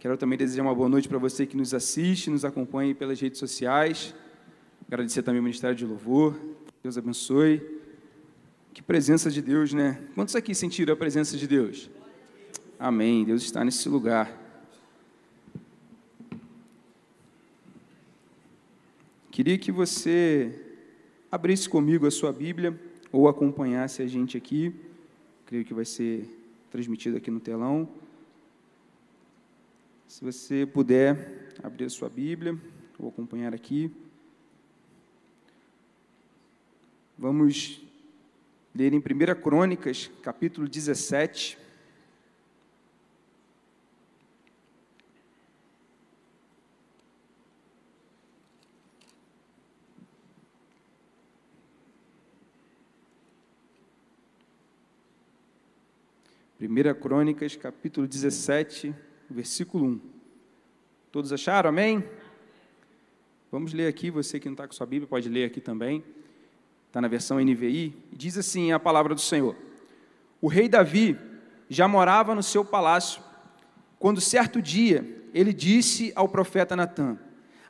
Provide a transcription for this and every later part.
Quero também desejar uma boa noite para você que nos assiste, nos acompanha pelas redes sociais. Agradecer também ao Ministério de Louvor. Deus abençoe. Que presença de Deus, né? Quantos aqui sentiram a presença de Deus? Amém. Deus está nesse lugar. Queria que você abrisse comigo a sua Bíblia ou acompanhasse a gente aqui. Creio que vai ser transmitido aqui no telão. Se você puder abrir a sua Bíblia ou acompanhar aqui. Vamos ler em 1 Crônicas, capítulo 17. Primeira Crônicas, capítulo 17, versículo 1. Todos acharam? Amém? Vamos ler aqui, você que não está com sua Bíblia, pode ler aqui também. Está na versão NVI. Diz assim a palavra do Senhor. O rei Davi já morava no seu palácio, quando certo dia ele disse ao profeta Natã: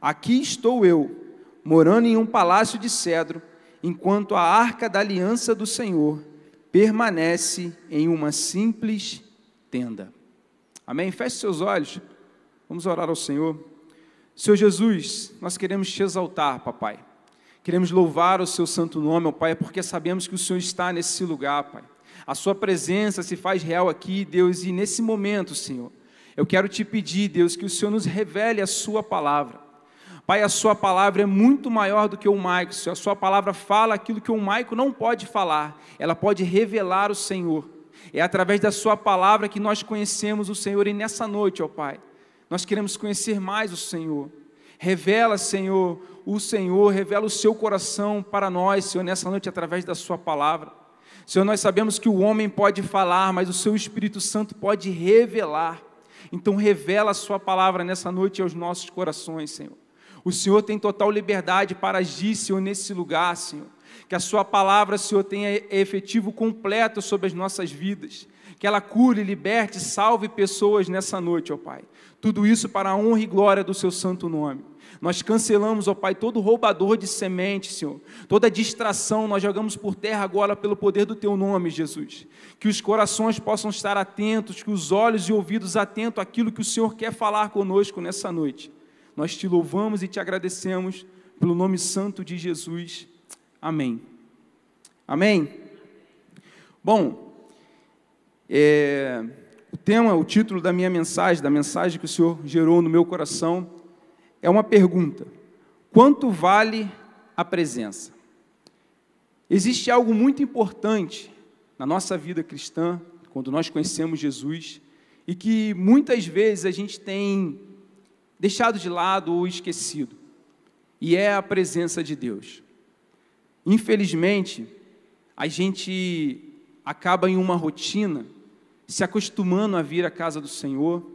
aqui estou eu, morando em um palácio de cedro, enquanto a arca da aliança do Senhor permanece em uma simples tenda. Amém? Feche seus olhos, vamos orar ao Senhor. Senhor Jesus, nós queremos te exaltar, papai. Queremos louvar o seu santo nome, ó Pai, porque sabemos que o Senhor está nesse lugar, Pai. A sua presença se faz real aqui, Deus, e nesse momento, Senhor, eu quero te pedir, Deus, que o Senhor nos revele a sua palavra. Pai, a sua palavra é muito maior do que o Maico, Senhor. A sua palavra fala aquilo que o Maico não pode falar, ela pode revelar o Senhor. É através da sua palavra que nós conhecemos o Senhor, e nessa noite, ó Pai, nós queremos conhecer mais o Senhor. Revela, Senhor, o Senhor, revela o seu coração para nós, Senhor, nessa noite, através da sua palavra. Senhor, nós sabemos que o homem pode falar, mas o seu Espírito Santo pode revelar. Então, revela a sua palavra nessa noite aos nossos corações, Senhor. O Senhor tem total liberdade para agir, Senhor, nesse lugar, Senhor. Que a sua palavra, Senhor, tenha efetivo completo sobre as nossas vidas. Que ela cure, liberte, salve pessoas nessa noite, ó Pai. Tudo isso para a honra e glória do seu santo nome. Nós cancelamos, ó Pai, todo roubador de semente, Senhor. Toda distração nós jogamos por terra agora pelo poder do teu nome, Jesus. Que os corações possam estar atentos, que os olhos e ouvidos atentos àquilo que o Senhor quer falar conosco nessa noite. Nós te louvamos e te agradecemos pelo nome santo de Jesus. Amém. Amém? Bom, o título da minha mensagem, da mensagem que o Senhor gerou no meu coração, é uma pergunta: quanto vale a presença? Existe algo muito importante na nossa vida cristã, quando nós conhecemos Jesus, e que muitas vezes a gente tem deixado de lado ou esquecido, e é a presença de Deus. Infelizmente, a gente acaba em uma rotina, se acostumando a vir à casa do Senhor,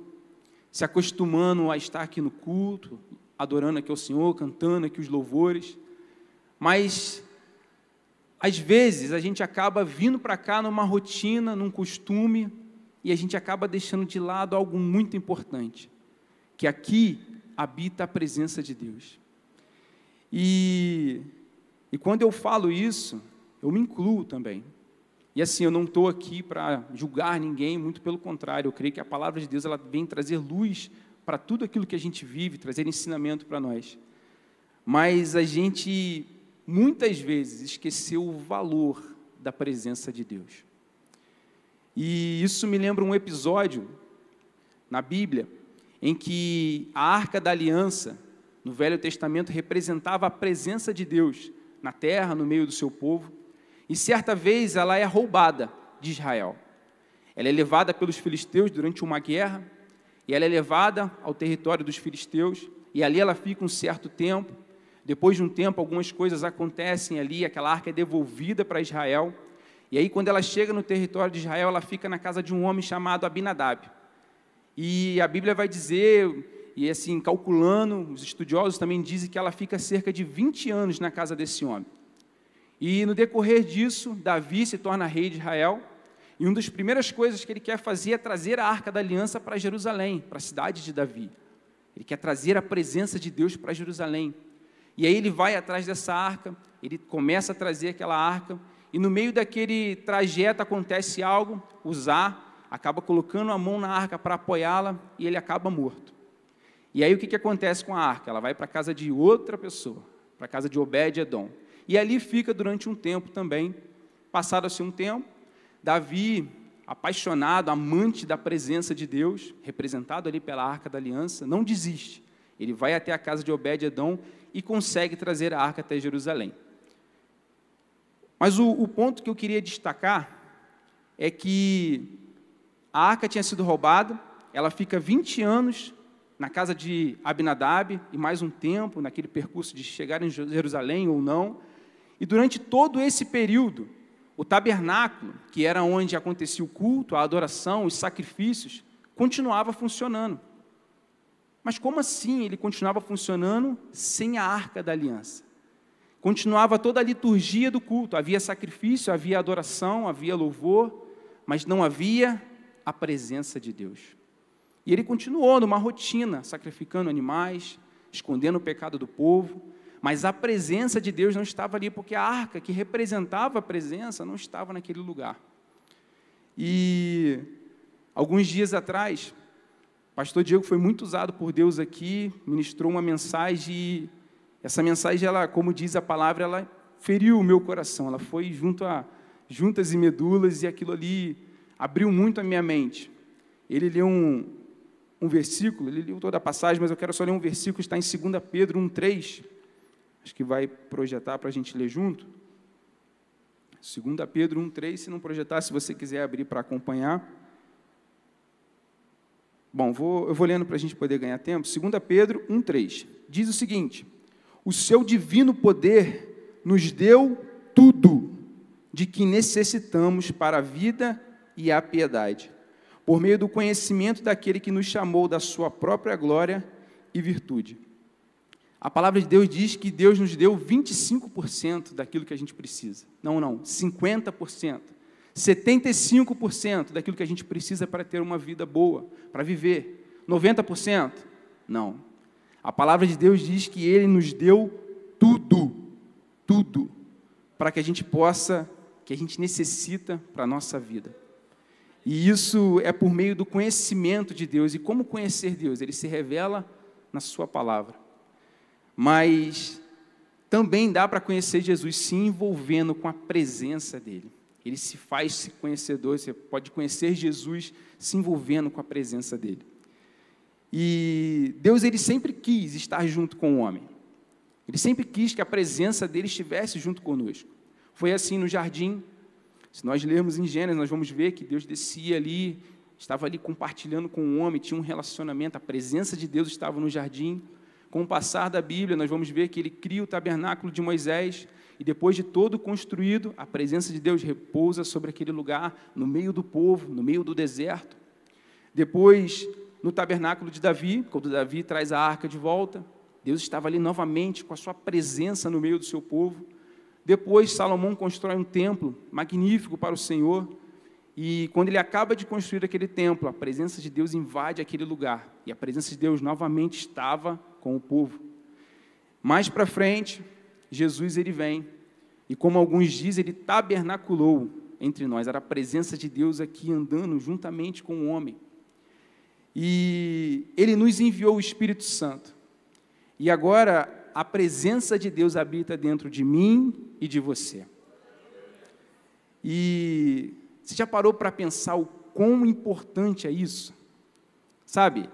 se acostumando a estar aqui no culto, adorando aqui ao Senhor, cantando aqui os louvores, mas, às vezes, a gente acaba vindo para cá numa rotina, num costume, e a gente acaba deixando de lado algo muito importante, que aqui habita a presença de Deus. E quando eu falo isso, eu me incluo também. E assim, eu não estou aqui para julgar ninguém, muito pelo contrário, eu creio que a palavra de Deus ela vem trazer luz para tudo aquilo que a gente vive, trazer ensinamento para nós. Mas a gente, muitas vezes, esqueceu o valor da presença de Deus. E isso me lembra um episódio na Bíblia, em que a Arca da Aliança, no Velho Testamento, representava a presença de Deus na terra, no meio do seu povo, e certa vez ela é roubada de Israel. Ela é levada pelos filisteus durante uma guerra, e ela é levada ao território dos filisteus, e ali ela fica um certo tempo. Depois de um tempo, algumas coisas acontecem ali, aquela arca é devolvida para Israel, e aí quando ela chega no território de Israel, ela fica na casa de um homem chamado Abinadab. E a Bíblia vai dizer, e assim, calculando, os estudiosos também dizem que ela fica cerca de 20 anos na casa desse homem. E no decorrer disso, Davi se torna rei de Israel, E uma das primeiras coisas que ele quer fazer é trazer a Arca da Aliança para Jerusalém, para a cidade de Davi. Ele quer trazer a presença de Deus para Jerusalém. E aí ele vai atrás dessa arca, ele começa a trazer aquela arca, e no meio daquele trajeto acontece algo, Uzá acaba colocando a mão na arca para apoiá-la, e ele acaba morto. E aí o que acontece com a arca? Ela vai para a casa de outra pessoa, para a casa de Obed-Edom. E ali fica durante um tempo também. Passado-se um tempo, Davi, apaixonado, amante da presença de Deus, representado ali pela Arca da Aliança, não desiste. Ele vai até a casa de Obed-Edom e consegue trazer a arca até Jerusalém. Mas o ponto que eu queria destacar é que a arca tinha sido roubada, ela fica 20 anos na casa de Abinadab, e mais um tempo naquele percurso de chegar em Jerusalém ou não, e durante todo esse período, o tabernáculo, que era onde acontecia o culto, a adoração, os sacrifícios, continuava funcionando. Mas como assim ele continuava funcionando sem a Arca da Aliança? Continuava toda a liturgia do culto, havia sacrifício, havia adoração, havia louvor, mas não havia a presença de Deus. E ele continuou numa rotina, sacrificando animais, escondendo o pecado do povo, mas a presença de Deus não estava ali, porque a arca que representava a presença não estava naquele lugar. E alguns dias atrás, o pastor Diego foi muito usado por Deus aqui, ministrou uma mensagem, e essa mensagem, ela, como diz a palavra, ela feriu o meu coração, ela foi junto a juntas e medulas, e aquilo ali abriu muito a minha mente. Ele leu um versículo, ele leu toda a passagem, mas eu quero só ler um versículo, está em 2 Pedro 1,3, acho que vai projetar para a gente ler junto. 2 Pedro 1,3, se não projetar, se você quiser abrir para acompanhar. Bom, eu vou lendo para a gente poder ganhar tempo. 2 Pedro 1,3, diz o seguinte: o seu divino poder nos deu tudo de que necessitamos para a vida e a piedade, por meio do conhecimento daquele que nos chamou da sua própria glória e virtude. A palavra de Deus diz que Deus nos deu 25% daquilo que a gente precisa. Não, 50%. 75% daquilo que a gente precisa para ter uma vida boa, para viver. 90%? Não. A palavra de Deus diz que Ele nos deu tudo, para que a gente possa, que a gente necessita para a nossa vida. E isso é por meio do conhecimento de Deus. E como conhecer Deus? Ele se revela na sua palavra. Mas também dá para conhecer Jesus se envolvendo com a presença dEle. Ele se faz conhecedor, você pode conhecer Jesus se envolvendo com a presença dEle. E Deus, Ele sempre quis estar junto com o homem. Ele sempre quis que a presença dEle estivesse junto conosco. Foi assim no jardim. Se nós lermos em Gênesis, nós vamos ver que Deus descia ali, estava ali compartilhando com o homem, tinha um relacionamento, a presença de Deus estava no jardim. Com o passar da Bíblia, nós vamos ver que Ele cria o tabernáculo de Moisés, e depois de todo construído, a presença de Deus repousa sobre aquele lugar, no meio do povo, no meio do deserto. Depois, no tabernáculo de Davi, quando Davi traz a arca de volta, Deus estava ali novamente com a sua presença no meio do seu povo. Depois, Salomão constrói um templo magnífico para o Senhor, e quando ele acaba de construir aquele templo, a presença de Deus invade aquele lugar, e a presença de Deus novamente estava com o povo. Mais para frente, Jesus, ele vem, e como alguns dizem, ele tabernaculou entre nós, era a presença de Deus aqui andando juntamente com o homem. E ele nos enviou o Espírito Santo, e agora a presença de Deus habita dentro de mim e de você. E você já parou para pensar o quão importante é isso? Sabe,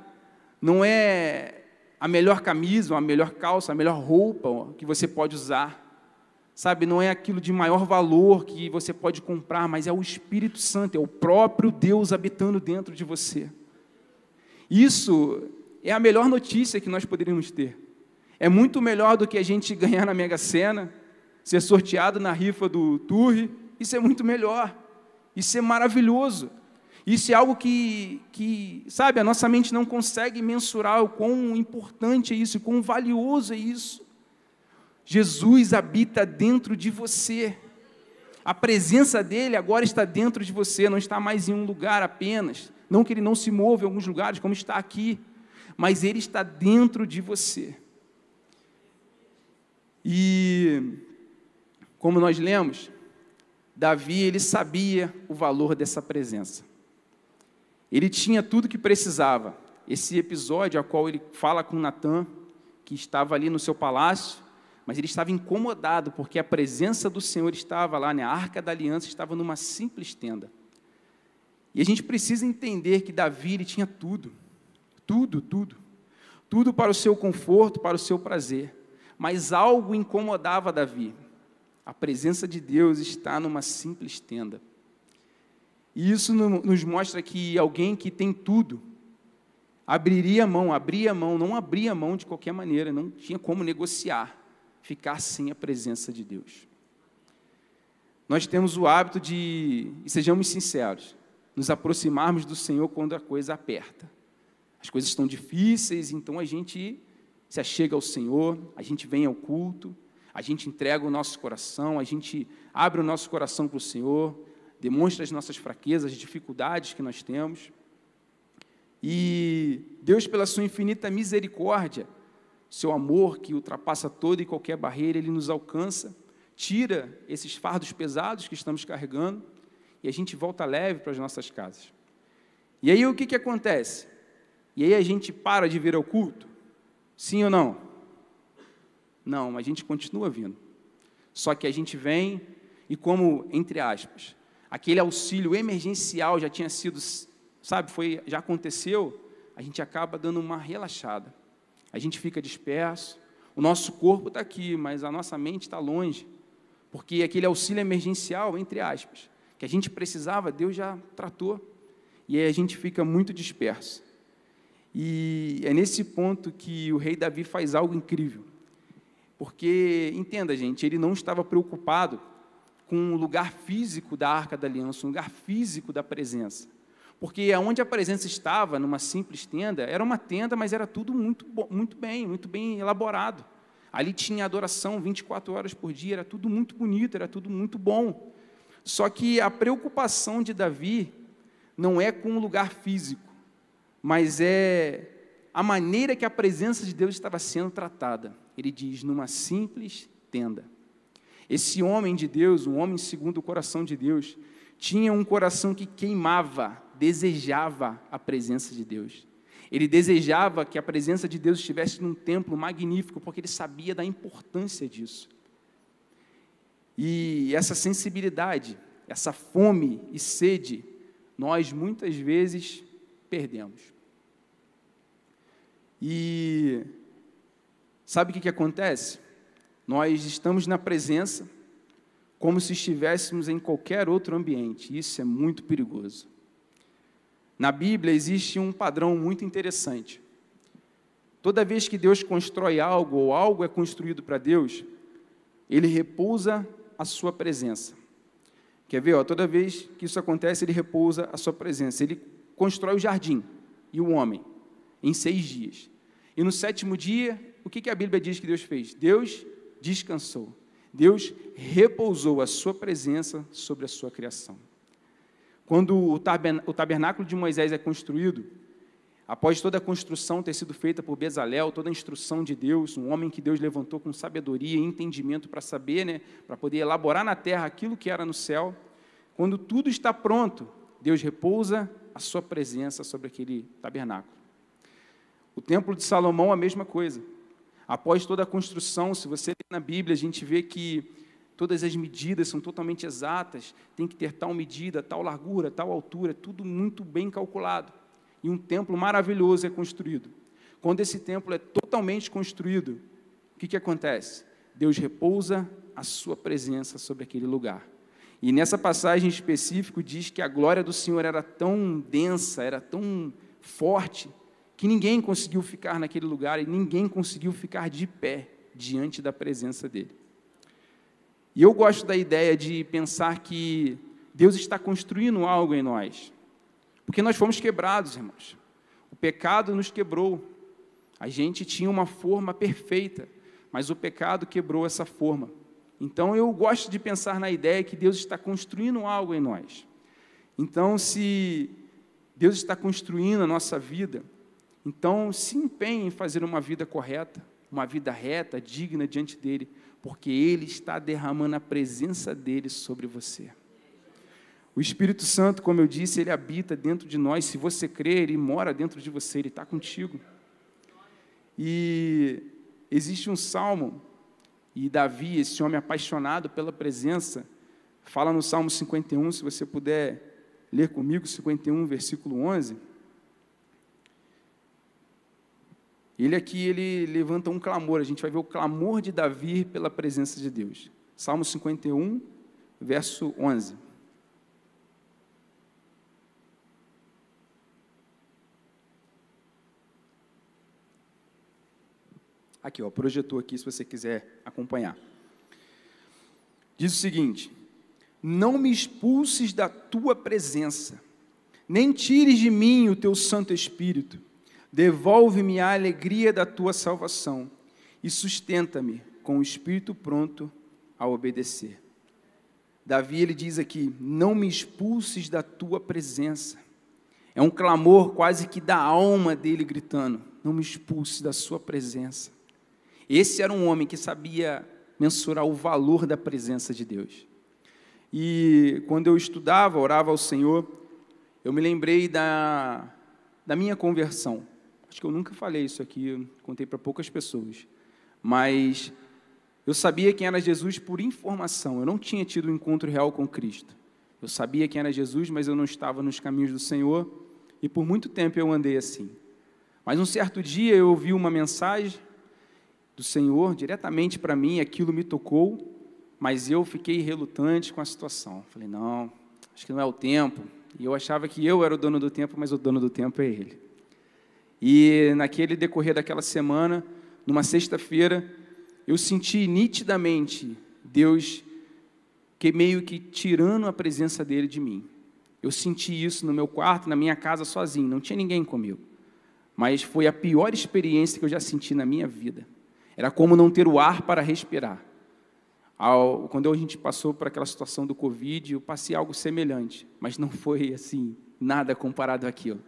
não é a melhor camisa, a melhor calça, a melhor roupa que você pode usar. Sabe, não é aquilo de maior valor que você pode comprar, mas é o Espírito Santo, é o próprio Deus habitando dentro de você. Isso é a melhor notícia que nós poderíamos ter. É muito melhor do que a gente ganhar na Mega Sena, ser sorteado na rifa do Turri. Isso é muito melhor. Isso é maravilhoso. Isso é algo que, sabe, a nossa mente não consegue mensurar o quão importante é isso, o quão valioso é isso. Jesus habita dentro de você. A presença dele agora está dentro de você, não está mais em um lugar apenas. Não que ele não se move em alguns lugares, como está aqui, mas ele está dentro de você. E, como nós lemos, Davi, ele sabia o valor dessa presença. Ele tinha tudo que precisava. Esse episódio, a qual ele fala com Natã, que estava ali no seu palácio, mas ele estava incomodado, porque a presença do Senhor estava lá, né? A Arca da Aliança estava numa simples tenda. E a gente precisa entender que Davi, ele tinha tudo, tudo para o seu conforto, para o seu prazer, mas algo incomodava Davi. A presença de Deus está numa simples tenda. E isso nos mostra que alguém que tem tudo, abria mão, não abria mão de qualquer maneira, não tinha como negociar, ficar sem a presença de Deus. Nós temos o hábito de, e sejamos sinceros, nos aproximarmos do Senhor quando a coisa aperta. As coisas estão difíceis, então a gente se achega ao Senhor, a gente vem ao culto, a gente entrega o nosso coração, a gente abre o nosso coração para o Senhor, demonstra as nossas fraquezas, as dificuldades que nós temos. E Deus, pela sua infinita misericórdia, seu amor que ultrapassa toda e qualquer barreira, Ele nos alcança, tira esses fardos pesados que estamos carregando e a gente volta leve para as nossas casas. E aí o que acontece? E aí a gente para de vir ao culto? Sim ou não? Não, a gente continua vindo. Só que a gente vem e como, entre aspas, aquele auxílio emergencial já tinha sido, sabe, já aconteceu, a gente acaba dando uma relaxada. A gente fica disperso, o nosso corpo está aqui, mas a nossa mente está longe, porque aquele auxílio emergencial, entre aspas, que a gente precisava, Deus já tratou, e aí a gente fica muito disperso. E é nesse ponto que o rei Davi faz algo incrível, porque, entenda, gente, ele não estava preocupado com o lugar físico da Arca da Aliança, um lugar físico da presença, porque onde a presença estava, numa simples tenda, era uma tenda, mas era tudo muito bem elaborado. Ali tinha adoração 24 horas por dia, era tudo muito bonito, era tudo muito bom. Só que a preocupação de Davi não é com o lugar físico, mas é a maneira que a presença de Deus estava sendo tratada. Ele diz, numa simples tenda. Esse homem de Deus, um homem segundo o coração de Deus, tinha um coração que queimava, desejava a presença de Deus. Ele desejava que a presença de Deus estivesse num templo magnífico, porque ele sabia da importância disso. E essa sensibilidade, essa fome e sede, nós muitas vezes perdemos. E sabe o que acontece? Nós estamos na presença como se estivéssemos em qualquer outro ambiente. Isso é muito perigoso. Na Bíblia existe um padrão muito interessante. Toda vez que Deus constrói algo, ou algo é construído para Deus, Ele repousa a sua presença. Quer ver? Toda vez que isso acontece, Ele repousa a sua presença. Ele constrói o jardim e o homem em 6 dias. E no 7º dia, o que a Bíblia diz que Deus fez? Deus descansou. Deus repousou a sua presença sobre a sua criação. Quando o tabernáculo de Moisés é construído, após toda a construção ter sido feita por Bezalel, toda a instrução de Deus, um homem que Deus levantou com sabedoria e entendimento para saber, para poder elaborar na terra aquilo que era no céu, quando tudo está pronto, Deus repousa a sua presença sobre aquele tabernáculo. O templo de Salomão, a mesma coisa. Após toda a construção, se você ler na Bíblia, a gente vê que todas as medidas são totalmente exatas, tem que ter tal medida, tal largura, tal altura, tudo muito bem calculado. E um templo maravilhoso é construído. Quando esse templo é totalmente construído, o que acontece? Deus repousa a sua presença sobre aquele lugar. E nessa passagem específica diz que a glória do Senhor era tão densa, era tão forte, que ninguém conseguiu ficar naquele lugar e ninguém conseguiu ficar de pé diante da presença dele. E eu gosto da ideia de pensar que Deus está construindo algo em nós, porque nós fomos quebrados, irmãos. O pecado nos quebrou. A gente tinha uma forma perfeita, mas o pecado quebrou essa forma. Então, eu gosto de pensar na ideia que Deus está construindo algo em nós. Então, se Deus está construindo a nossa vida, então se empenhe em fazer uma vida correta, uma vida reta, digna diante dEle, porque Ele está derramando a presença dEle sobre você. O Espírito Santo, como eu disse, Ele habita dentro de nós. Se você crer, Ele mora dentro de você, Ele está contigo. E existe um salmo, e Davi, esse homem apaixonado pela presença, fala no Salmo 51, se você puder ler comigo, 51, versículo 11. Ele levanta um clamor, a gente vai ver o clamor de Davi pela presença de Deus. Salmo 51, verso 11. Aqui, ó, projetou aqui, se você quiser acompanhar. Diz o seguinte: não me expulses da tua presença, nem tires de mim o teu Santo Espírito. Devolve-me a alegria da tua salvação e sustenta-me com o espírito pronto a obedecer. Davi, ele diz aqui: não me expulses da tua presença. É um clamor quase que da alma dele gritando: não me expulses da sua presença. Esse era um homem que sabia mensurar o valor da presença de Deus. E quando eu estudava, orava ao Senhor, eu me lembrei da minha conversão. Acho que eu nunca falei isso aqui, eu contei para poucas pessoas. Mas eu sabia quem era Jesus por informação, eu não tinha tido um encontro real com Cristo. Eu sabia quem era Jesus, mas eu não estava nos caminhos do Senhor, e por muito tempo eu andei assim. Mas um certo dia eu ouvi uma mensagem do Senhor diretamente para mim, aquilo me tocou, mas eu fiquei relutante com a situação. Falei, não, acho que não é o tempo. E eu achava que eu era o dono do tempo, mas o dono do tempo é Ele. E naquele decorrer daquela semana, numa sexta-feira, eu senti nitidamente Deus meio que tirando a presença dEle de mim. Eu senti isso no meu quarto, na minha casa, sozinho, não tinha ninguém comigo. Mas foi a pior experiência que eu já senti na minha vida. Era como não ter o ar para respirar. Quando a gente passou por aquela situação do Covid, eu passei algo semelhante, mas não foi assim, nada comparado àquilo.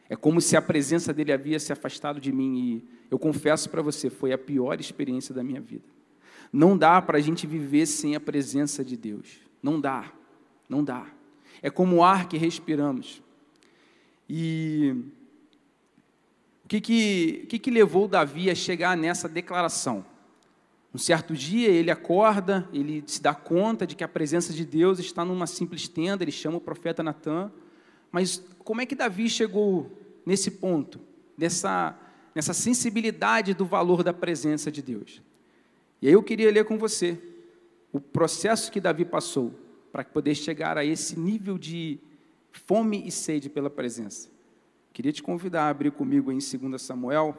É como se a presença dele havia se afastado de mim, e eu confesso para você, foi a pior experiência da minha vida. Não dá para a gente viver sem a presença de Deus. Não dá, não dá. É como o ar que respiramos. E o que levou Davi a chegar nessa declaração? Um certo dia ele acorda, ele se dá conta de que a presença de Deus está numa simples tenda, ele chama o profeta Natã, mas como é que Davi chegou nesse ponto, nessa sensibilidade do valor da presença de Deus? E aí eu queria ler com você o processo que Davi passou para poder chegar a esse nível de fome e sede pela presença. Queria te convidar a abrir comigo em 2 Samuel,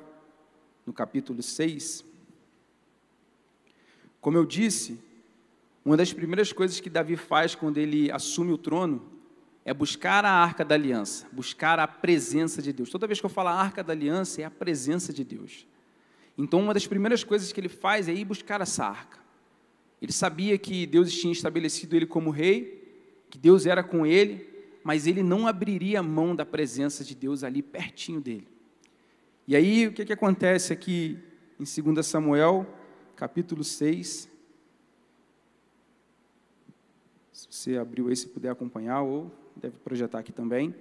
no capítulo 6. Como eu disse, uma das primeiras coisas que Davi faz quando ele assume o trono é buscar a Arca da Aliança, buscar a presença de Deus. Toda vez que eu falo a Arca da Aliança, é a presença de Deus. Então, uma das primeiras coisas que ele faz é ir buscar essa arca. Ele sabia que Deus tinha estabelecido ele como rei, que Deus era com ele, mas ele não abriria mão da presença de Deus ali pertinho dele. E aí, o que acontece aqui em 2 Samuel, capítulo 6? Se você abriu aí, se puder acompanhar, ou deve projetar aqui também.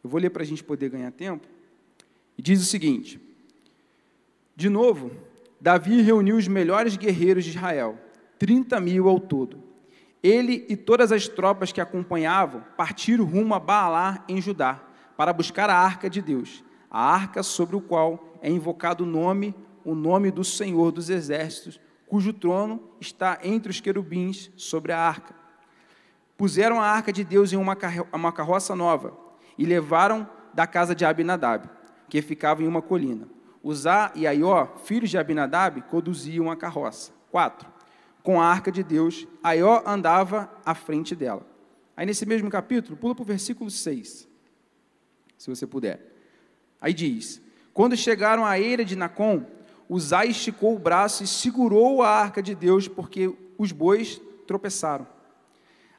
Eu vou ler para a gente poder ganhar tempo. E diz o seguinte: de novo, Davi reuniu os melhores guerreiros de Israel, 30.000 ao todo. Ele e todas as tropas que acompanhavam partiram rumo a Baalá, em Judá, para buscar a arca de Deus, a arca sobre o qual é invocado o nome do Senhor dos Exércitos, cujo trono está entre os querubins sobre a arca. Puseram a arca de Deus em uma carroça nova e levaram da casa de Abinadab, que ficava em uma colina. Uzá e Aió, filhos de Abinadab, conduziam a carroça. 4. Com a arca de Deus, Aió andava à frente dela. Aí nesse mesmo capítulo, pula para o versículo 6, se você puder. Aí diz: quando chegaram à eira de Nacon, Uzá esticou o braço e segurou a arca de Deus, porque os bois tropeçaram.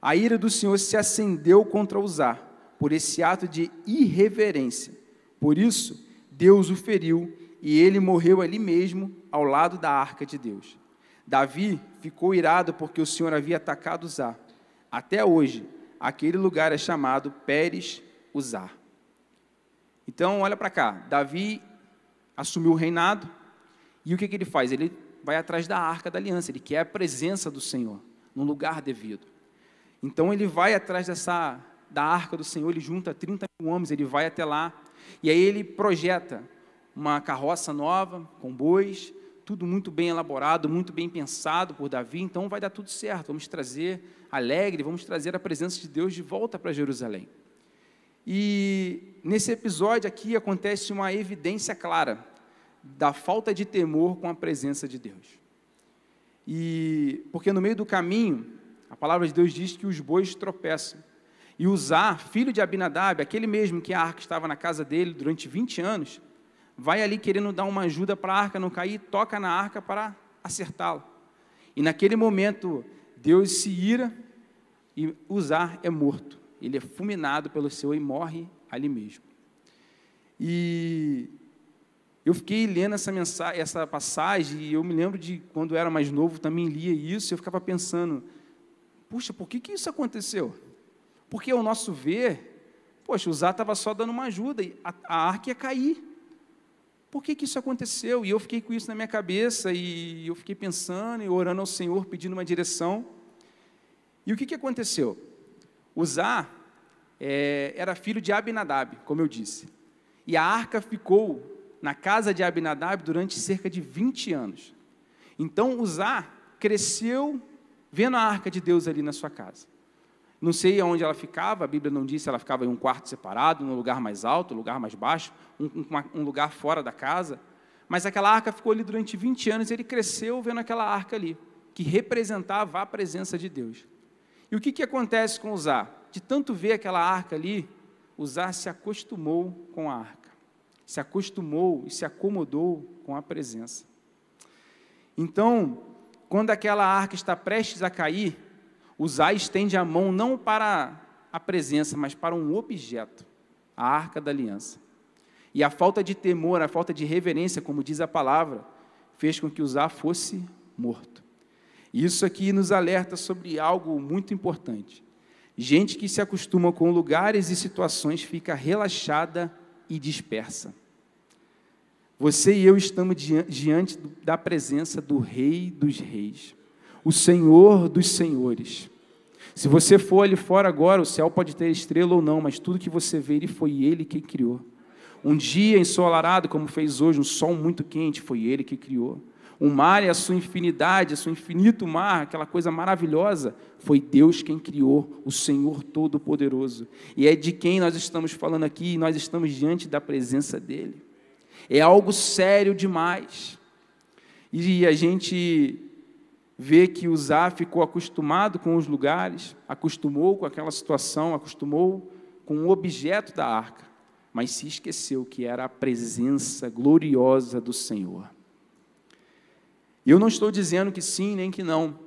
A ira do Senhor se acendeu contra Uzá, por esse ato de irreverência. Por isso, Deus o feriu, e ele morreu ali mesmo, ao lado da arca de Deus. Davi ficou irado porque o Senhor havia atacado Uzá. Até hoje, aquele lugar é chamado Pérez Uzá. Então, olha para cá, Davi assumiu o reinado, e o que ele faz? Ele vai atrás da arca da aliança, ele quer a presença do Senhor, no lugar devido. Então, ele vai atrás da arca do Senhor, ele junta 30 mil homens, ele vai até lá, e aí ele projeta uma carroça nova, com bois, tudo muito bem elaborado, muito bem pensado por Davi. Então vai dar tudo certo, vamos trazer vamos trazer a presença de Deus de volta para Jerusalém. E nesse episódio aqui acontece uma evidência clara da falta de temor com a presença de Deus. E porque no meio do caminho, a palavra de Deus diz que os bois tropeçam. E Uzá, filho de Abinadab, aquele mesmo que a arca estava na casa dele durante 20 anos, vai ali querendo dar uma ajuda para a arca não cair, toca na arca para acertá-la. E naquele momento, Deus se ira e Uzá é morto. Ele é fulminado pelo Senhor e morre ali mesmo. E eu fiquei lendo essa passagem, e eu me lembro de quando eu era mais novo, também lia isso, e eu ficava pensando, puxa, por que isso aconteceu? Porque ao nosso ver, poxa, Uzá estava só dando uma ajuda, e a arca ia cair. Por que isso aconteceu? E eu fiquei com isso na minha cabeça, e eu fiquei pensando e orando ao Senhor, pedindo uma direção. E o que aconteceu? Uzá era filho de Abinadab, como eu disse. E a arca ficou na casa de Abinadab durante cerca de 20 anos. Então, Uzá cresceu vendo a arca de Deus ali na sua casa. Não sei onde ela ficava, a Bíblia não diz se ela ficava em um quarto separado, num lugar mais alto, um lugar mais baixo, um lugar fora da casa, mas aquela arca ficou ali durante 20 anos, e ele cresceu vendo aquela arca ali, que representava a presença de Deus. E o que acontece com Uzá? De tanto ver aquela arca ali, Uzá se acostumou com a arca, se acostumou e se acomodou com a presença. Então, quando aquela arca está prestes a cair, Uzá estende a mão não para a presença, mas para um objeto, a arca da aliança. E a falta de temor, a falta de reverência, como diz a palavra, fez com que Uzá fosse morto. E isso aqui nos alerta sobre algo muito importante. Gente que se acostuma com lugares e situações fica relaxada e dispersa. Você e eu estamos diante da presença do Rei dos Reis, o Senhor dos Senhores. Se você for ali fora agora, o céu pode ter estrela ou não, mas tudo que você vê, foi Ele quem criou. Um dia ensolarado, como fez hoje, um sol muito quente, foi Ele que criou. O mar e a sua infinidade, o seu infinito mar, aquela coisa maravilhosa, foi Deus quem criou, o Senhor Todo-Poderoso. E é de quem nós estamos falando aqui, e nós estamos diante da presença dEle. É algo sério demais. E a gente vê que Uzá ficou acostumado com os lugares, acostumou com aquela situação, acostumou com o objeto da arca, mas se esqueceu que era a presença gloriosa do Senhor. Eu não estou dizendo que sim, nem que não,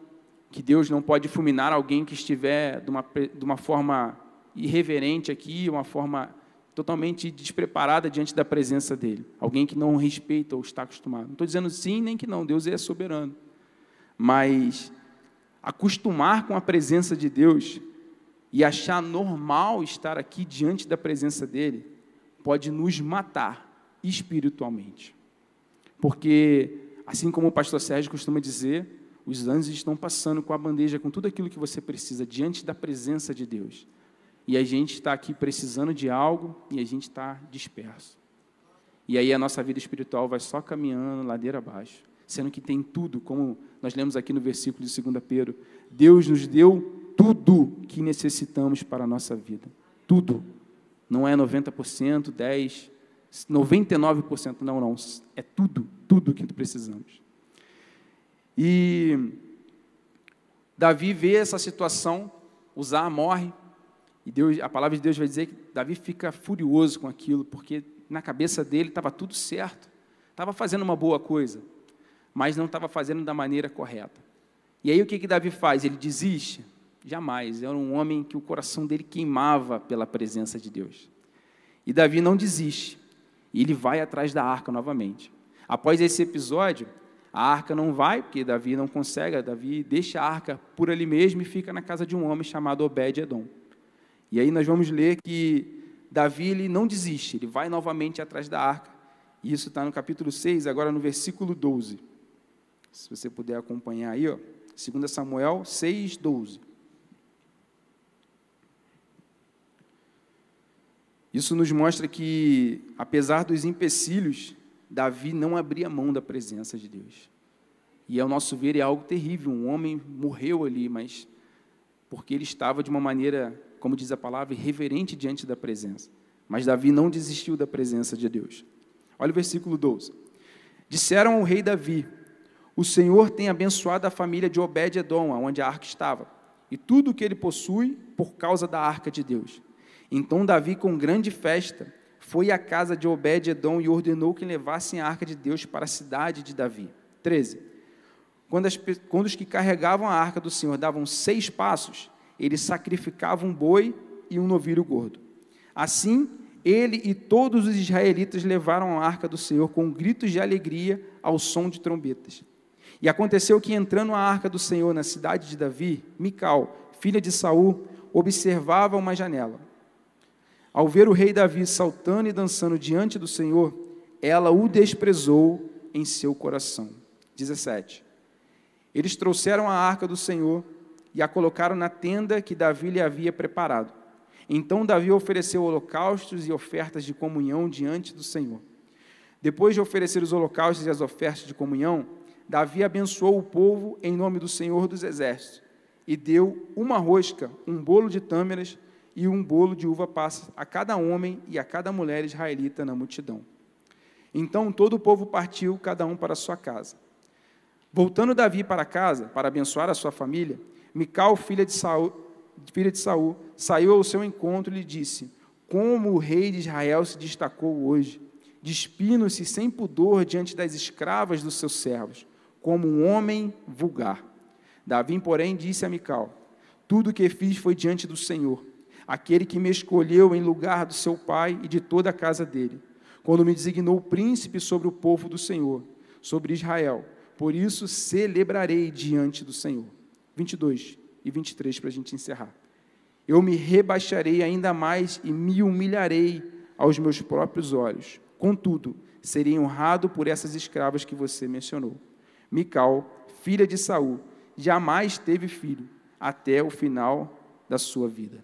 que Deus não pode fulminar alguém que estiver de uma forma irreverente aqui, uma forma totalmente despreparada diante da presença dEle, alguém que não respeita ou está acostumado. Não estou dizendo sim, nem que não, Deus é soberano. Mas acostumar com a presença de Deus e achar normal estar aqui diante da presença dEle pode nos matar espiritualmente. Porque, assim como o pastor Sérgio costuma dizer, os anjos estão passando com a bandeja, com tudo aquilo que você precisa, diante da presença de Deus. E a gente está aqui precisando de algo, e a gente está disperso. E aí a nossa vida espiritual vai só caminhando, ladeira abaixo, sendo que tem tudo, como nós lemos aqui no versículo de 2 Pedro, Deus nos deu tudo que necessitamos para a nossa vida. Tudo. Não é 90%, 10%, 99%, não, é tudo que precisamos. E Davi vê essa situação, Uzá morre, e Deus, a palavra de Deus vai dizer que Davi fica furioso com aquilo, porque na cabeça dele estava tudo certo, estava fazendo uma boa coisa, mas não estava fazendo da maneira correta. E aí o que Davi faz? Ele desiste? Jamais. Era um homem que o coração dele queimava pela presença de Deus. E Davi não desiste. E ele vai atrás da arca novamente. Após esse episódio, a arca não vai, porque Davi não consegue. Davi deixa a arca por ali mesmo e fica na casa de um homem chamado Obed-edom. E aí nós vamos ler que Davi ele não desiste, ele vai novamente atrás da arca. E isso está no capítulo 6, agora no versículo 12. Se você puder acompanhar aí, 2 Samuel 6, 12. Isso nos mostra que, apesar dos empecilhos, Davi não abria mão da presença de Deus. E, ao nosso ver, é algo terrível. Um homem morreu ali, mas porque ele estava de uma maneira, como diz a palavra, irreverente diante da presença. Mas Davi não desistiu da presença de Deus. Olha o versículo 12. Disseram ao rei Davi: o Senhor tem abençoado a família de Obed-edom, onde a arca estava, e tudo o que ele possui por causa da arca de Deus. Então Davi, com grande festa, foi à casa de Obed-edom e ordenou que levassem a arca de Deus para a cidade de Davi. 13. Quando os que carregavam a arca do Senhor davam 6 passos, eles sacrificavam um boi e um novilho gordo. Assim, ele e todos os israelitas levaram a arca do Senhor com gritos de alegria ao som de trombetas. E aconteceu que, entrando a arca do Senhor na cidade de Davi, Mical, filha de Saul, observava uma janela. Ao ver o rei Davi saltando e dançando diante do Senhor, ela o desprezou em seu coração. 17. Eles trouxeram a arca do Senhor e a colocaram na tenda que Davi lhe havia preparado. Então Davi ofereceu holocaustos e ofertas de comunhão diante do Senhor. Depois de oferecer os holocaustos e as ofertas de comunhão, Davi abençoou o povo em nome do Senhor dos Exércitos e deu uma rosca, um bolo de tâmaras e um bolo de uva passa a cada homem e a cada mulher israelita na multidão. Então todo o povo partiu, cada um para a sua casa. Voltando Davi para casa, para abençoar a sua família, Mical, filha de Saul, saiu ao seu encontro e lhe disse: como o rei de Israel se destacou hoje, despindo-se sem pudor diante das escravas dos seus servos, como um homem vulgar. Davi, porém, disse a Mical: tudo o que fiz foi diante do Senhor, aquele que me escolheu em lugar do seu pai e de toda a casa dele, quando me designou príncipe sobre o povo do Senhor, sobre Israel. Por isso celebrarei diante do Senhor. 22 e 23 para a gente encerrar. Eu me rebaixarei ainda mais e me humilharei aos meus próprios olhos. Contudo, serei honrado por essas escravas que você mencionou. Mical, filha de Saul, jamais teve filho, até o final da sua vida.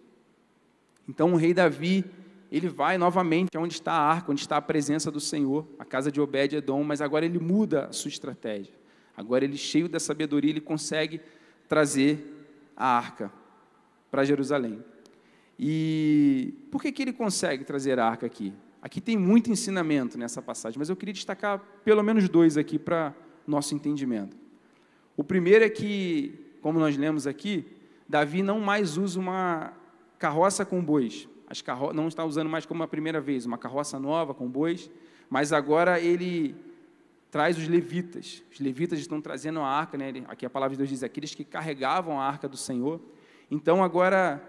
Então o rei Davi, ele vai novamente onde está a arca, onde está a presença do Senhor, a casa de Obed-edom, mas agora ele muda a sua estratégia. Agora ele, cheio da sabedoria, ele consegue trazer a arca para Jerusalém. E por que ele consegue trazer a arca aqui? Aqui tem muito ensinamento nessa passagem, mas eu queria destacar pelo menos 2 aqui para nosso entendimento. O primeiro é que, como nós lemos aqui, Davi não mais usa uma carroça com bois. Não está usando mais como a primeira vez, uma carroça nova com bois, mas agora ele traz os levitas. Os levitas estão trazendo a arca, né? Aqui a palavra de Deus diz, aqueles que carregavam a arca do Senhor. Então agora,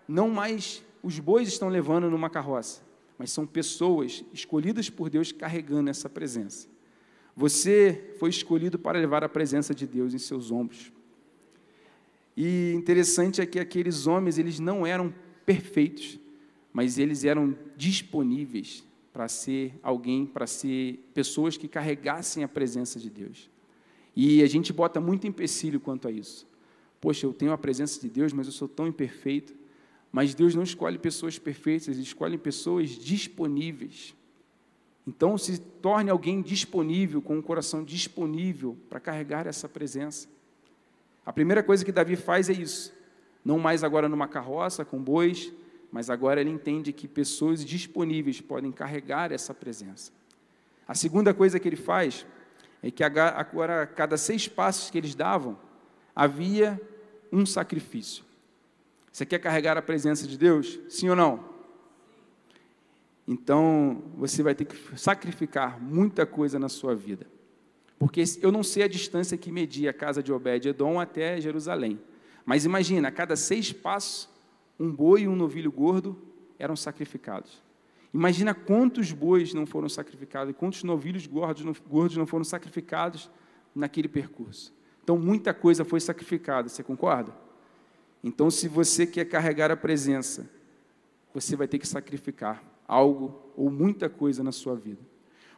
não mais os bois estão levando numa carroça, mas são pessoas escolhidas por Deus carregando essa presença. Você foi escolhido para levar a presença de Deus em seus ombros. E interessante é que aqueles homens, eles não eram perfeitos, mas eles eram disponíveis para ser pessoas que carregassem a presença de Deus. E a gente bota muito empecilho quanto a isso. Poxa, eu tenho a presença de Deus, mas eu sou tão imperfeito. Mas Deus não escolhe pessoas perfeitas, Ele escolhe pessoas disponíveis. Então, se torne alguém disponível, com um coração disponível para carregar essa presença. A primeira coisa que Davi faz é isso. Não mais agora numa carroça com bois, mas agora ele entende que pessoas disponíveis podem carregar essa presença. A segunda coisa que ele faz é que agora, a cada 6 passos que eles davam, havia um sacrifício. Você quer carregar a presença de Deus? Sim ou não? Então, você vai ter que sacrificar muita coisa na sua vida. porque eu não sei a distância que media a casa de Obed-Edom até Jerusalém, mas imagina, a cada 6 passos, um boi e um novilho gordo eram sacrificados. Imagina quantos bois não foram sacrificados, quantos novilhos gordos não foram sacrificados naquele percurso. Então, muita coisa foi sacrificada, você concorda? Então, se você quer carregar a presença, você vai ter que sacrificar algo ou muita coisa na sua vida.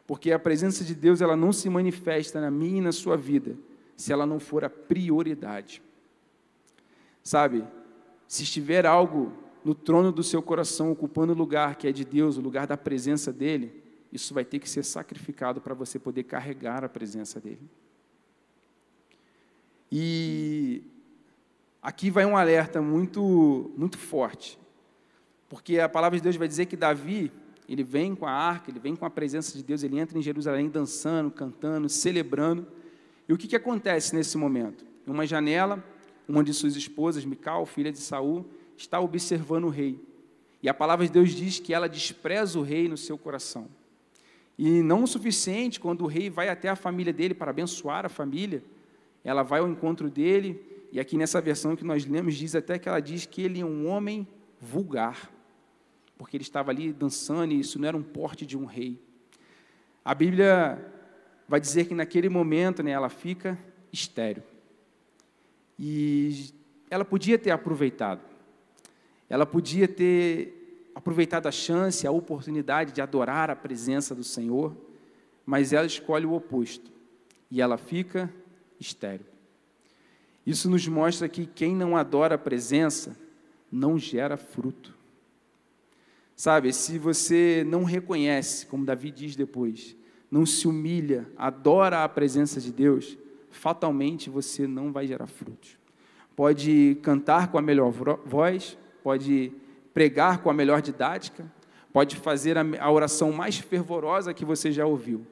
Porque a presença de Deus, ela não se manifesta na minha e na sua vida, se ela não for a prioridade. Sabe, se estiver algo no trono do seu coração, ocupando o lugar que é de Deus, o lugar da presença dEle, isso vai ter que ser sacrificado para você poder carregar a presença dEle. E aqui vai um alerta muito, muito forte, porque a palavra de Deus vai dizer que Davi, ele vem com a arca, ele vem com a presença de Deus, ele entra em Jerusalém dançando, cantando, celebrando. E o que acontece nesse momento? Em uma janela, uma de suas esposas, Mical, filha de Saul, está observando o rei. E a palavra de Deus diz que ela despreza o rei no seu coração. E não o suficiente, quando o rei vai até a família dele para abençoar a família, ela vai ao encontro dele, e aqui nessa versão que nós lemos, diz até que ela diz que ele é um homem vulgar, porque ele estava ali dançando, e isso não era um porte de um rei. A Bíblia vai dizer que naquele momento, né, ela fica estéril. E ela podia ter aproveitado. Ela podia ter aproveitado a chance, a oportunidade de adorar a presença do Senhor, mas ela escolhe o oposto. E ela fica estéril. Isso nos mostra que quem não adora a presença não gera fruto. Sabe, se você não reconhece, como Davi diz depois, não se humilha, adora a presença de Deus, fatalmente você não vai gerar frutos. Pode cantar com a melhor voz, pode pregar com a melhor didática, pode fazer a oração mais fervorosa que você já ouviu,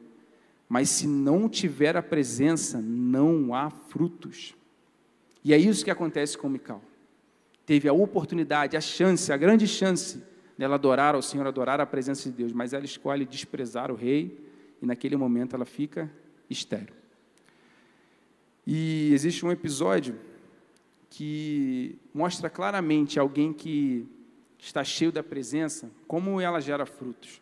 mas se não tiver a presença, não há frutos. E é isso que acontece com Mical. Teve a oportunidade, a chance, a grande chance dela adorar ao Senhor, adorar a presença de Deus, mas ela escolhe desprezar o rei, e naquele momento ela fica estéril. E existe um episódio que mostra claramente alguém que está cheio da presença, como ela gera frutos.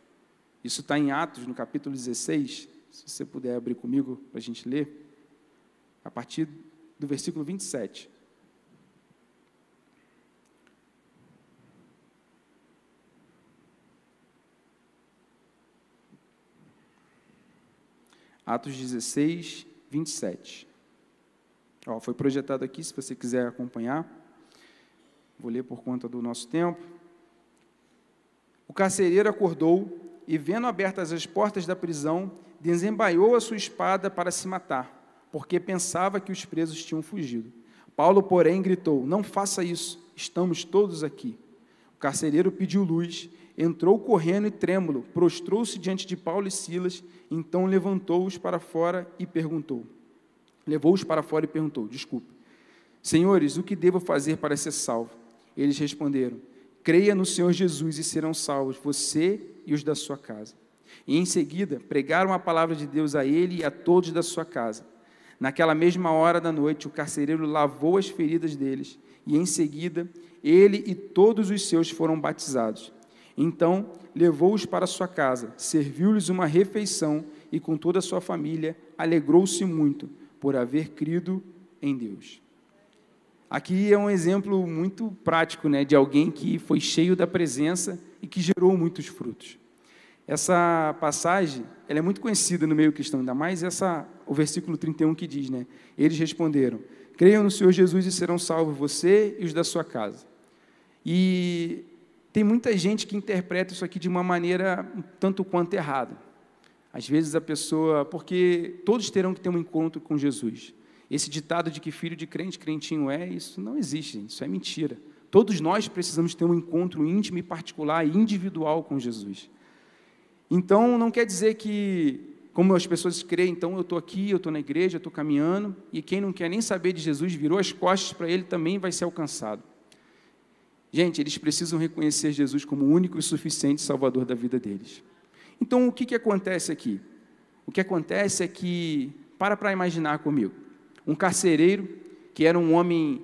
Isso está em Atos, no capítulo 16, se você puder abrir comigo para a gente ler, a partir do versículo 27. Atos 16, 27. Foi projetado aqui, se você quiser acompanhar. Vou ler por conta do nosso tempo. O carcereiro acordou e, vendo abertas as portas da prisão, desembaiou a sua espada para se matar, porque pensava que os presos tinham fugido. Paulo, porém, gritou: "Não faça isso, estamos todos aqui." O carcereiro pediu luz, entrou correndo e trêmulo, prostrou-se diante de Paulo e Silas, então levou-os para fora e perguntou, "Senhores, o que devo fazer para ser salvo?" Eles responderam: "Creia no Senhor Jesus e serão salvos, você e os da sua casa." E em seguida pregaram a palavra de Deus a ele e a todos da sua casa. Naquela mesma hora da noite, o carcereiro lavou as feridas deles, e em seguida ele e todos os seus foram batizados. Então levou-os para sua casa, serviu-lhes uma refeição e com toda a sua família alegrou-se muito por haver crido em Deus. Aqui é um exemplo muito prático, né, de alguém que foi cheio da presença e que gerou muitos frutos. Essa passagem, ela é muito conhecida no meio cristão, ainda mais o versículo 31 que diz, né? Eles responderam: "Creiam no Senhor Jesus e serão salvos você e os da sua casa." E tem muita gente que interpreta isso aqui de uma maneira tanto quanto errada. Às vezes a pessoa, porque todos terão que ter um encontro com Jesus. Esse ditado de que filho de crente, crentinho é, isso não existe, gente, isso é mentira. Todos nós precisamos ter um encontro íntimo e particular e individual com Jesus. Então, não quer dizer que, como as pessoas creem, então eu estou aqui, eu estou na igreja, eu estou caminhando, e quem não quer nem saber de Jesus, virou as costas para ele, também vai ser alcançado. Gente, eles precisam reconhecer Jesus como o único e suficiente Salvador da vida deles. Então, o que acontece aqui? O que acontece é que Para imaginar comigo. Um carcereiro, que era um homem,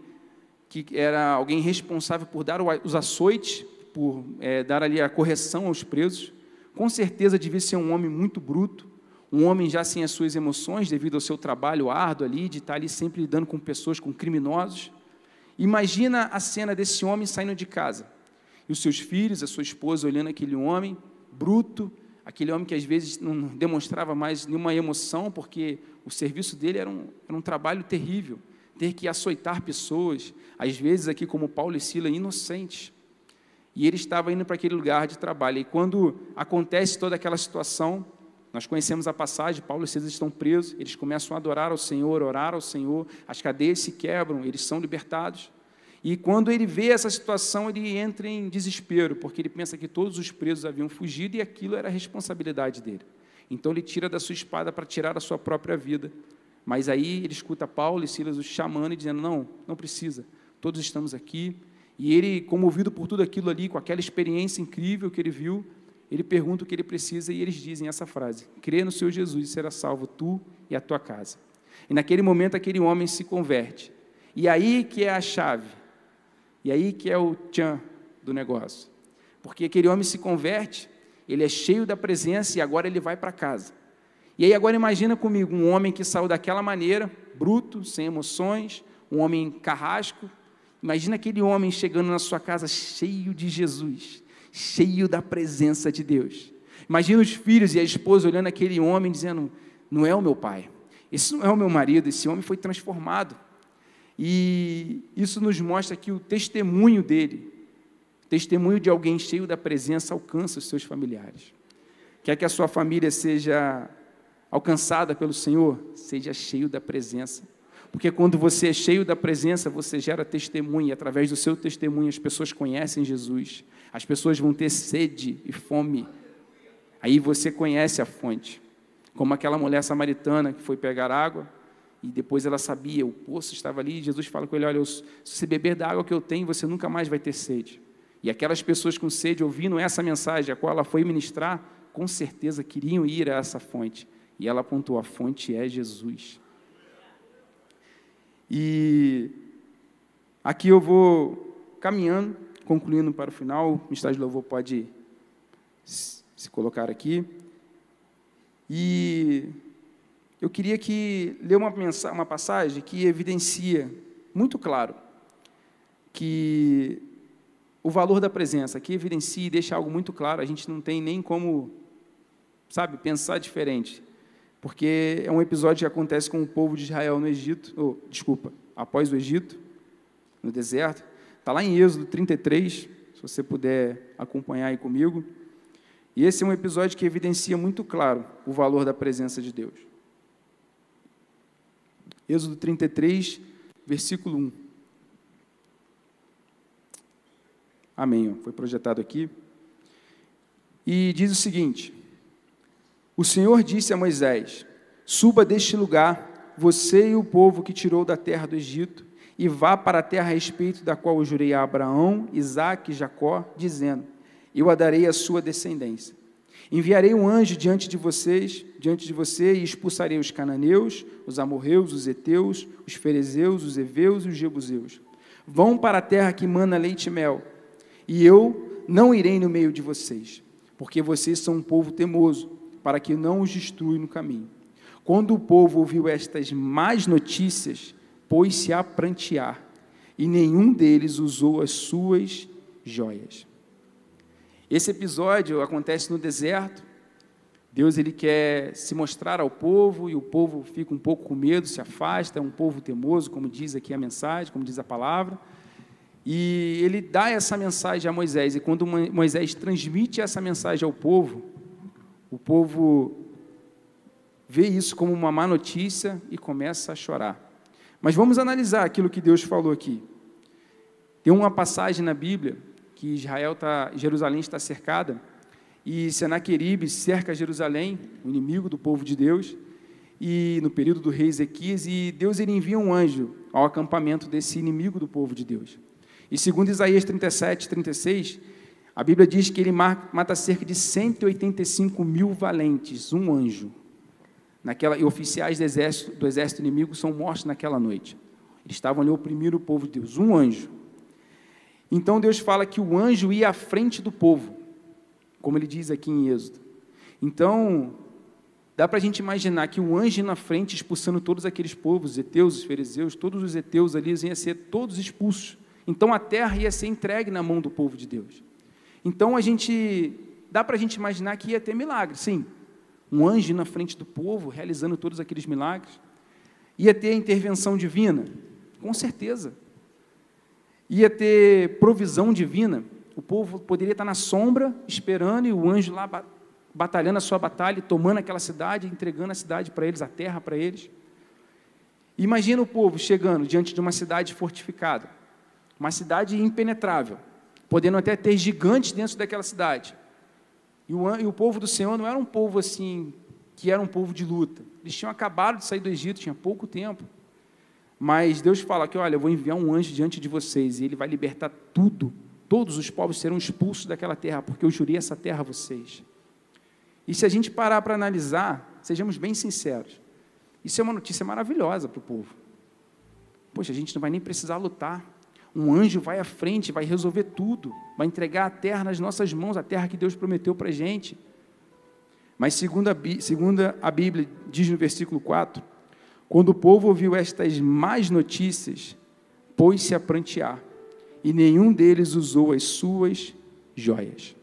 que era alguém responsável por dar os açoites, por dar ali a correção aos presos, com certeza devia ser um homem muito bruto, um homem já sem as suas emoções, devido ao seu trabalho árduo ali, de estar ali sempre lidando com pessoas, com criminosos. Imagina a cena desse homem saindo de casa, e os seus filhos, a sua esposa, olhando aquele homem bruto, aquele homem que às vezes não demonstrava mais nenhuma emoção, porque o serviço dele era um trabalho terrível, ter que açoitar pessoas, às vezes aqui como Paulo e Silas, inocentes. E ele estava indo para aquele lugar de trabalho. E quando acontece toda aquela situação, nós conhecemos a passagem, Paulo e Silas estão presos, eles começam a adorar ao Senhor, orar ao Senhor, as cadeias se quebram, eles são libertados. E quando ele vê essa situação, ele entra em desespero, porque ele pensa que todos os presos haviam fugido e aquilo era a responsabilidade dele. Então ele tira da sua espada para tirar a sua própria vida. Mas aí ele escuta Paulo e Silas os chamando e dizendo, não precisa, todos estamos aqui. E ele, comovido por tudo aquilo ali, com aquela experiência incrível que ele viu, ele pergunta o que ele precisa e eles dizem essa frase, crê no Senhor Jesus e será salvo tu e a tua casa. E naquele momento aquele homem se converte. E aí que é a chave, e aí que é o tchan do negócio. Porque aquele homem se converte, ele é cheio da presença e agora ele vai para casa. E aí agora imagina comigo, um homem que saiu daquela maneira, bruto, sem emoções, um homem carrasco. Imagina aquele homem chegando na sua casa cheio de Jesus, cheio da presença de Deus. Imagina os filhos e a esposa olhando aquele homem dizendo, não é o meu pai, esse não é o meu marido, esse homem foi transformado. E isso nos mostra que o testemunho dele, o testemunho de alguém cheio da presença alcança os seus familiares. Quer que a sua família seja alcançada pelo Senhor? Seja cheio da presença. Porque quando você é cheio da presença, você gera testemunho, e através do seu testemunho as pessoas conhecem Jesus, as pessoas vão ter sede e fome, aí você conhece a fonte, como aquela mulher samaritana que foi pegar água, e depois ela sabia, o poço estava ali, e Jesus fala com ele, olha, se você beber da água que eu tenho, você nunca mais vai ter sede. E aquelas pessoas com sede, ouvindo essa mensagem, a qual ela foi ministrar, com certeza queriam ir a essa fonte, e ela apontou, a fonte é Jesus. E aqui eu vou caminhando, concluindo para o final, o ministério de louvor pode se colocar aqui. E eu queria ler uma passagem que evidencia muito claro que o valor da presença, que evidencia e deixa algo muito claro, a gente não tem nem como, pensar diferente. Porque é um episódio que acontece com o povo de Israel no Egito, após o Egito, no deserto. Está lá em Êxodo 33, se você puder acompanhar aí comigo. E esse é um episódio que evidencia muito claro o valor da presença de Deus. Êxodo 33, versículo 1. Amém, foi projetado aqui. E diz o seguinte, o Senhor disse a Moisés, suba deste lugar, você e o povo que tirou da terra do Egito, e vá para a terra a respeito da qual eu jurei a Abraão, Isaque e Jacó, dizendo, eu a darei à sua descendência. Enviarei um anjo diante de você, e expulsarei os cananeus, os amorreus, os heteus, os ferezeus, os heveus e os jebuseus. Vão para a terra que mana leite e mel, e eu não irei no meio de vocês, porque vocês são um povo temoso, para que não os destrua no caminho. Quando o povo ouviu estas más notícias, pôs-se a prantear, e nenhum deles usou as suas joias. Esse episódio acontece no deserto. Deus ele quer se mostrar ao povo, e o povo fica um pouco com medo, se afasta, é um povo temoso, como diz aqui a mensagem, como diz a palavra. E ele dá essa mensagem a Moisés, e quando Moisés transmite essa mensagem ao povo, o povo vê isso como uma má notícia e começa a chorar. Mas vamos analisar aquilo que Deus falou aqui. Tem uma passagem na Bíblia que Jerusalém está cercada, e Senaqueribe cerca Jerusalém, o inimigo do povo de Deus, e no período do rei Ezequias, e Deus ele envia um anjo ao acampamento desse inimigo do povo de Deus. E segundo Isaías 37, 36, a Bíblia diz que ele mata cerca de 185 mil valentes, um anjo. e oficiais do exército inimigo são mortos naquela noite. Eles estavam ali oprimindo o povo de Deus, um anjo. Então Deus fala que o anjo ia à frente do povo, como ele diz aqui em Êxodo. Então, dá para a gente imaginar que o anjo na frente, expulsando todos aqueles povos, os heteus, os fariseus, todos os heteus ali iam ser todos expulsos. Então a terra ia ser entregue na mão do povo de Deus. Então dá para a gente imaginar que ia ter milagre, sim. Um anjo na frente do povo, realizando todos aqueles milagres. Ia ter a intervenção divina, com certeza. Ia ter provisão divina. O povo poderia estar na sombra, esperando, e o anjo lá batalhando a sua batalha, tomando aquela cidade, entregando a cidade para eles, a terra para eles. Imagina o povo chegando diante de uma cidade fortificada, uma cidade impenetrável, podendo até ter gigantes dentro daquela cidade. E o povo do Senhor não era um povo assim, que era um povo de luta. Eles tinham acabado de sair do Egito, tinha pouco tempo. Mas Deus fala que, olha, eu vou enviar um anjo diante de vocês, e ele vai libertar tudo. Todos os povos serão expulsos daquela terra, porque eu jurei essa terra a vocês. E se a gente parar para analisar, sejamos bem sinceros, isso é uma notícia maravilhosa para o povo. Poxa, a gente não vai nem precisar lutar. Um anjo vai à frente, vai resolver tudo, vai entregar a terra nas nossas mãos, a terra que Deus prometeu para a gente. Mas segundo a Bíblia diz no versículo 4, quando o povo ouviu estas más notícias, pôs-se a prantear, e nenhum deles usou as suas joias.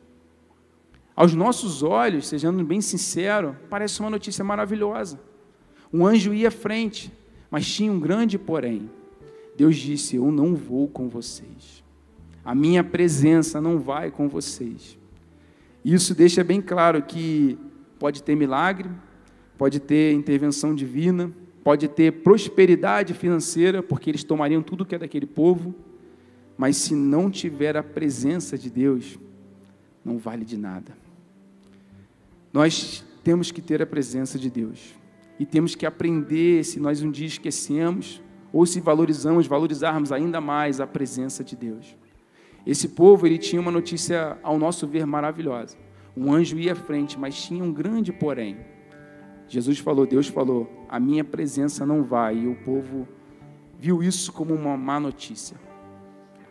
Aos nossos olhos, sejamos bem sinceros, parece uma notícia maravilhosa. Um anjo ia à frente, mas tinha um grande porém. Deus disse, eu não vou com vocês. A minha presença não vai com vocês. Isso deixa bem claro que pode ter milagre, pode ter intervenção divina, pode ter prosperidade financeira, porque eles tomariam tudo que é daquele povo, mas se não tiver a presença de Deus, não vale de nada. Nós temos que ter a presença de Deus, e temos que aprender, se nós um dia esquecemos, ou se valorizarmos ainda mais a presença de Deus. Esse povo, ele tinha uma notícia, ao nosso ver, maravilhosa. Um anjo ia à frente, mas tinha um grande porém. Deus falou, a minha presença não vai, e o povo viu isso como uma má notícia.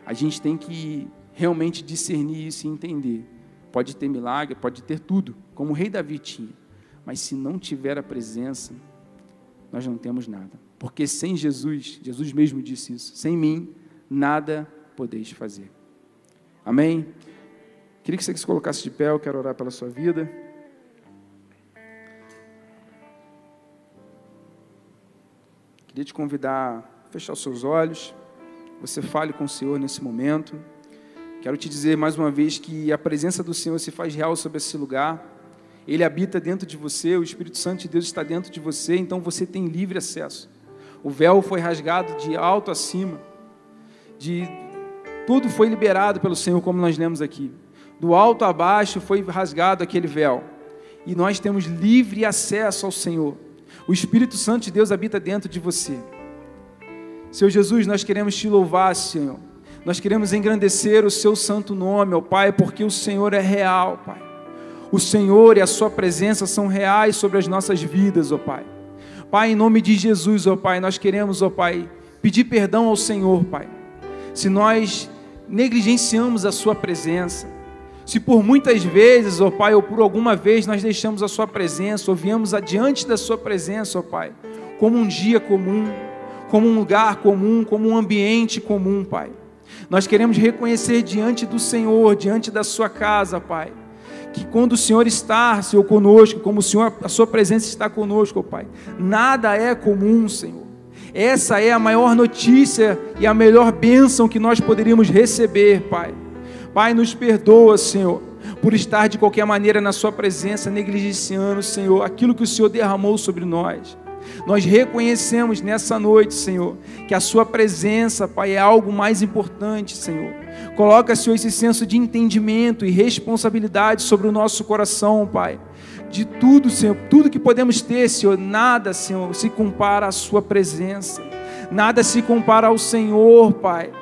A gente tem que realmente discernir isso e entender. Pode ter milagre, pode ter tudo, como o rei Davi tinha, mas se não tiver a presença, nós não temos nada. Porque sem Jesus, Jesus mesmo disse isso, sem mim, nada podeis fazer. Amém? Queria que você se colocasse de pé, eu quero orar pela sua vida. Queria te convidar a fechar os seus olhos, você fale com o Senhor nesse momento. Quero te dizer mais uma vez que a presença do Senhor se faz real sobre esse lugar. Ele habita dentro de você, o Espírito Santo de Deus está dentro de você, então você tem livre acesso. O véu foi rasgado de alto a cima, tudo foi liberado pelo Senhor, como nós lemos aqui. Do alto a baixo foi rasgado aquele véu, e nós temos livre acesso ao Senhor. O Espírito Santo de Deus habita dentro de você. Senhor Jesus, nós queremos te louvar, Senhor. Nós queremos engrandecer o seu santo nome, ó Pai, porque o Senhor é real, Pai. O Senhor e a sua presença são reais sobre as nossas vidas, ó Pai. Pai, em nome de Jesus, ó Pai, nós queremos, ó Pai, pedir perdão ao Senhor, Pai. Se nós negligenciamos a sua presença, se por muitas vezes, ó Pai, ou por alguma vez nós deixamos a sua presença, ou viemos adiante da sua presença, ó Pai, como um dia comum, como um lugar comum, como um ambiente comum, Pai. Nós queremos reconhecer diante do Senhor, diante da sua casa, Pai, que quando o Senhor está, Senhor, conosco, como o Senhor, a sua presença está conosco, ó Pai, nada é comum, Senhor. Essa é a maior notícia e a melhor bênção que nós poderíamos receber, Pai. Pai, nos perdoa, Senhor, por estar de qualquer maneira na sua presença, negligenciando, Senhor, aquilo que o Senhor derramou sobre nós. Nós reconhecemos nessa noite, Senhor, que a sua presença, Pai, é algo mais importante, Senhor. Coloca, Senhor, esse senso de entendimento e responsabilidade sobre o nosso coração, Pai. De tudo, Senhor, tudo que podemos ter, Senhor, nada, Senhor, se compara à sua presença. Nada se compara ao Senhor, Pai.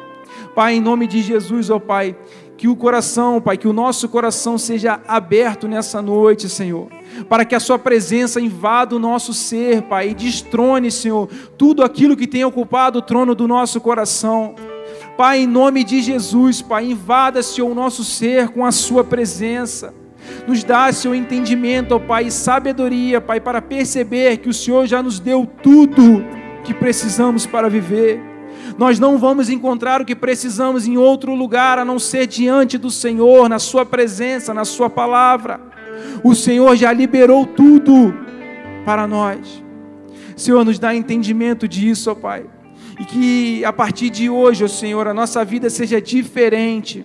Pai, em nome de Jesus, ó Pai, que o coração, Pai, que o nosso coração seja aberto nessa noite, Senhor. para que a sua presença invada o nosso ser, Pai, e destrone, Senhor, tudo aquilo que tem ocupado o trono do nosso coração. Pai, em nome de Jesus, Pai, invada, Senhor, o nosso ser com a sua presença. Nos dá, Senhor, entendimento, ó Pai, e sabedoria, Pai, para perceber que o Senhor já nos deu tudo que precisamos para viver. Nós não vamos encontrar o que precisamos em outro lugar, a não ser diante do Senhor, na sua presença, na sua palavra. O Senhor já liberou tudo para nós. Senhor, nos dá entendimento disso, ó Pai. E que a partir de hoje, ó Senhor, a nossa vida seja diferente.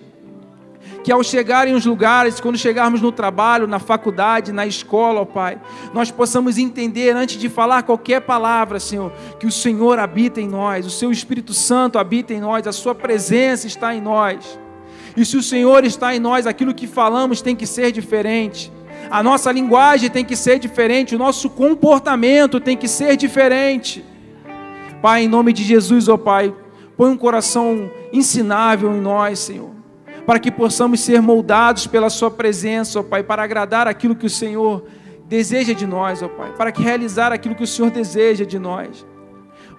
Que ao chegarem os lugares, quando chegarmos no trabalho, na faculdade, na escola, ó Pai, nós possamos entender, antes de falar qualquer palavra, Senhor, que o Senhor habita em nós, o Seu Espírito Santo habita em nós, a Sua presença está em nós. E se o Senhor está em nós, aquilo que falamos tem que ser diferente. A nossa linguagem tem que ser diferente, o nosso comportamento tem que ser diferente. Pai, em nome de Jesus, ó Pai, põe um coração ensinável em nós, Senhor, para que possamos ser moldados pela Sua presença, ó Pai, para agradar aquilo que o Senhor deseja de nós, ó Pai, para que realizar aquilo que o Senhor deseja de nós.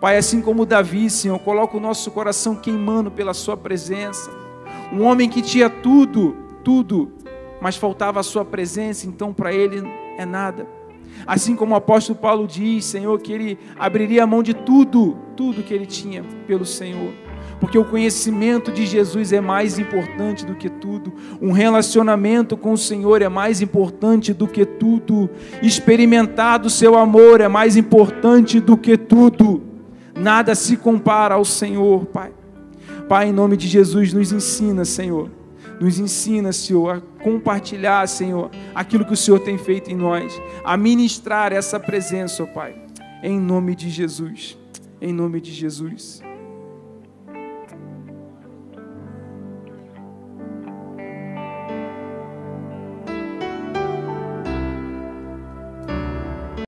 Pai, assim como Davi, Senhor, coloca o nosso coração queimando pela Sua presença. Um homem que tinha tudo, mas faltava a Sua presença, então para ele é nada. Assim como o apóstolo Paulo diz, Senhor, que ele abriria a mão de tudo que ele tinha pelo Senhor, porque o conhecimento de Jesus é mais importante do que tudo, um relacionamento com o Senhor é mais importante do que tudo, experimentar do Seu amor é mais importante do que tudo, nada se compara ao Senhor, Pai. Pai, em nome de Jesus, nos ensina, Senhor, a compartilhar, Senhor, aquilo que o Senhor tem feito em nós, a ministrar essa presença, ó Pai, em nome de Jesus, em nome de Jesus.